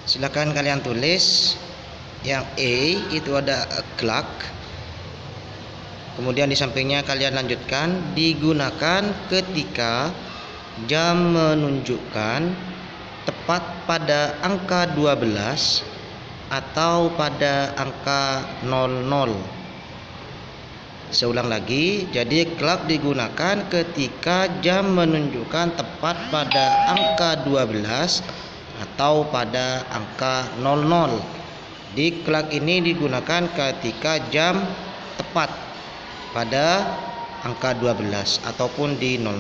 Silakan kalian tulis. Yang A itu ada clock. Kemudian di sampingnya kalian lanjutkan, digunakan ketika jam menunjukkan tepat pada angka 12 atau pada angka 00. Seulang lagi, jadi clock digunakan ketika jam menunjukkan tepat pada angka 12 atau pada angka 00. Di clock ini digunakan ketika jam tepat pada angka 12 ataupun di 00.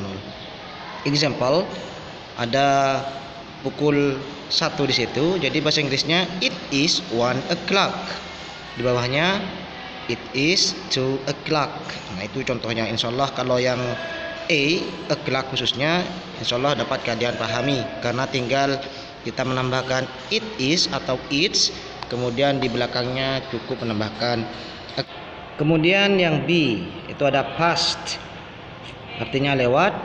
Example, ada pukul 1 di situ, jadi bahasa Inggrisnya it is 1 o'clock. Di bawahnya it is 2 o'clock. Nah, itu contohnya. Insyaallah kalau yang o'clock khususnya, insyaallah dapat kalian pahami, karena tinggal kita menambahkan it is atau it's, kemudian di belakangnya cukup menambahkan. Kemudian yang B itu ada past, artinya lewat.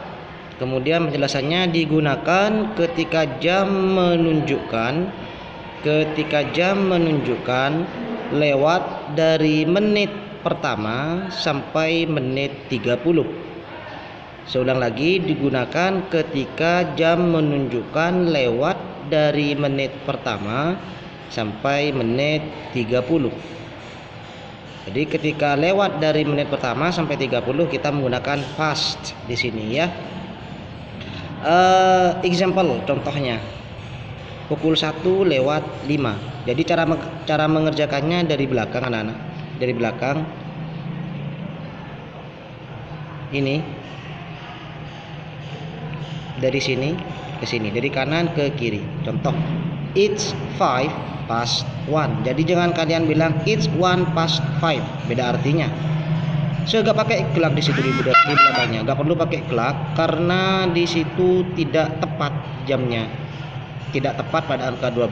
Kemudian penjelasannya, digunakan ketika jam menunjukkan lewat dari menit pertama sampai menit 30. Seulang lagi, digunakan ketika jam menunjukkan lewat dari menit pertama sampai menit 30. Jadi ketika lewat dari menit pertama sampai 30 kita menggunakan past di sini ya. Example, contohnya pukul 1 lewat 5. Jadi cara mengerjakannya dari belakang, anak-anak. Dari belakang ini, dari sini ke sini, dari kanan ke kiri. Contoh, it's 5 past 1. Jadi jangan kalian bilang it's 1 past 5, beda artinya. So gak pakai clock di situ di belakangnya, gak perlu pakai clock karena di situ tidak tepat jamnya, tidak tepat pada angka 12.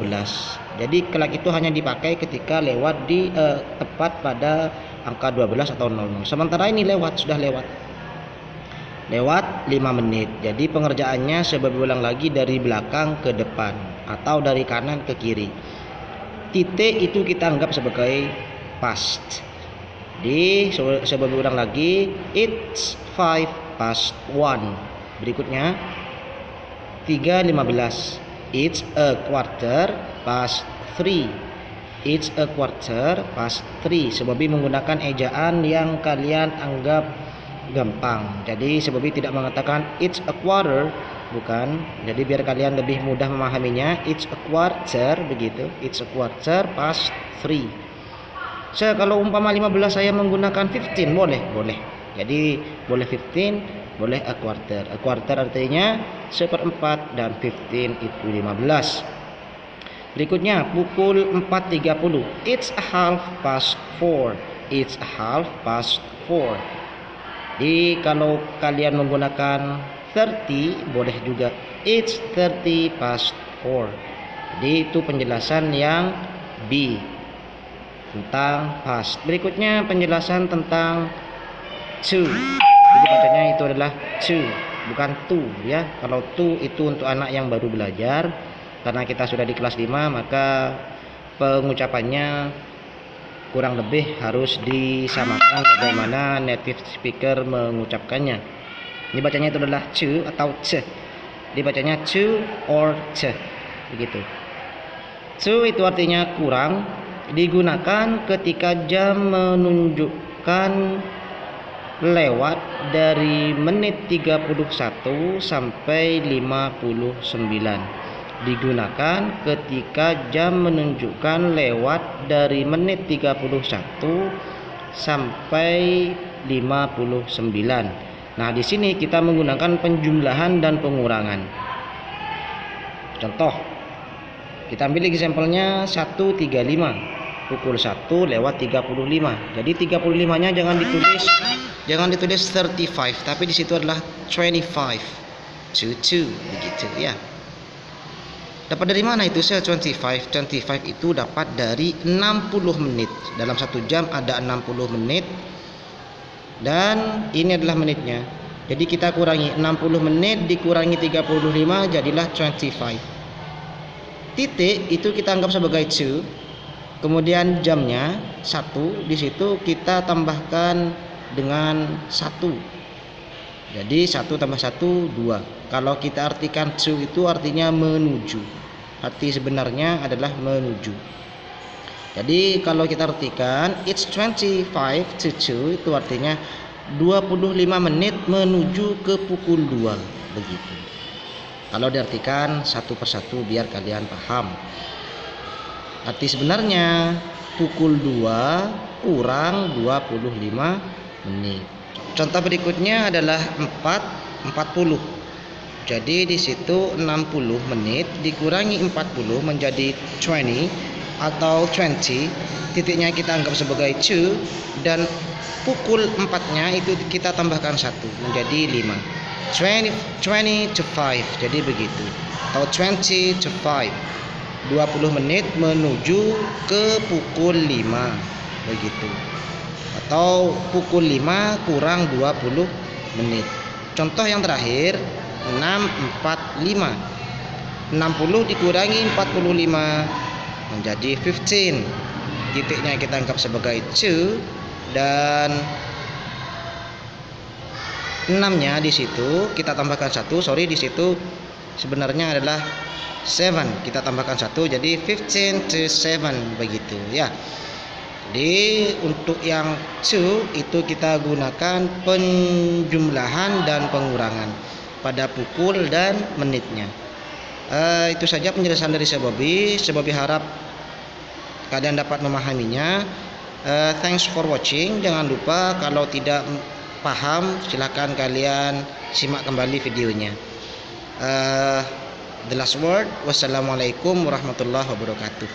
Jadi clock itu hanya dipakai ketika lewat di tepat pada angka 12 atau 00. Sementara ini sudah lewat 5 menit. Jadi pengerjaannya sebab ulang lagi dari belakang ke depan atau dari kanan ke kiri. Titik itu kita anggap sebagai past. Di sebab ulang lagi, it's 5 past 1. Berikutnya 3:15, it's a quarter past 3. It's a quarter past 3. Sebabi menggunakan ejaan yang kalian anggap gampang. Jadi sebabi tidak mengatakan it's a quarter, bukan. Jadi biar kalian lebih mudah memahaminya, it's a quarter begitu. It's a quarter past 3. Kalau umpama 15 saya menggunakan 15, boleh. Jadi boleh 15, boleh a quarter. A quarter artinya seperempat dan 15 itu 15. Berikutnya pukul 4:30, it's a half past 4. It's a half past 4. Jadi kalau kalian menggunakan 30 boleh juga, it's 30 past 4. Jadi itu penjelasan yang B tentang past. Berikutnya penjelasan tentang to. Jadi bacanya itu adalah to, bukan to ya. Kalau to itu untuk anak yang baru belajar, karena kita sudah di kelas 5 maka pengucapannya kurang lebih harus disamakan bagaimana native speaker mengucapkannya. Ini bacanya itu adalah to atau ce. Dibacanya to or ce begitu. To itu artinya kurang. Digunakan ketika jam menunjukkan lewat dari menit 31 sampai 59. Digunakan ketika jam menunjukkan lewat dari menit 31 sampai 59. Nah, di sini kita menggunakan penjumlahan dan pengurangan. Contoh, kita ambil example-nya 1:35. Pukul 1 lewat 35. Jadi 35-nya jangan ditulis 35, tapi di situ adalah 25. 22 begitu ya. Dapat dari mana itu saya 25? 25 itu dapat dari 60 menit. Dalam 1 jam ada 60 menit. Dan ini adalah menitnya. Jadi kita kurangi 60 menit dikurangi 35 jadilah 25. titik itu kita anggap sebagai 2, kemudian jamnya 1, di situ kita tambahkan dengan 1. Jadi 1 tambah 1 2. Kalau kita artikan 2 itu artinya menuju. Arti sebenarnya adalah menuju. Jadi kalau kita artikan it's 25 to 2 itu artinya 25 menit menuju ke pukul 2, begitu. Kalau diartikan satu persatu biar kalian paham. Arti sebenarnya pukul 2 kurang 25 menit. Contoh berikutnya adalah 4:40. Jadi di situ 60 menit dikurangi 40 menjadi 20 atau 20. Titiknya kita anggap sebagai 2 dan pukul 4-nya itu kita tambahkan 1 menjadi 5. 20 to 5. Jadi begitu. Atau 20 to 5. 20 menit menuju ke pukul 5, begitu. Atau pukul 5 kurang 20 menit. Contoh yang terakhir 6:45. 60 dikurangi 45 menjadi 15. Titiknya kita anggap sebagai 2 dan 6-nya di situ kita tambahkan 1. Di situ sebenarnya adalah 7. Kita tambahkan 1 jadi 15 to 7, begitu ya. Jadi untuk yang 2 itu kita gunakan penjumlahan dan pengurangan pada pukul dan menitnya. Itu saja penjelasan dari Sebobi harap kalian dapat memahaminya. Thanks for watching. Jangan lupa kalau tidak paham silahkan kalian simak kembali videonya. The last word, wassalamualaikum warahmatullahi wabarakatuh.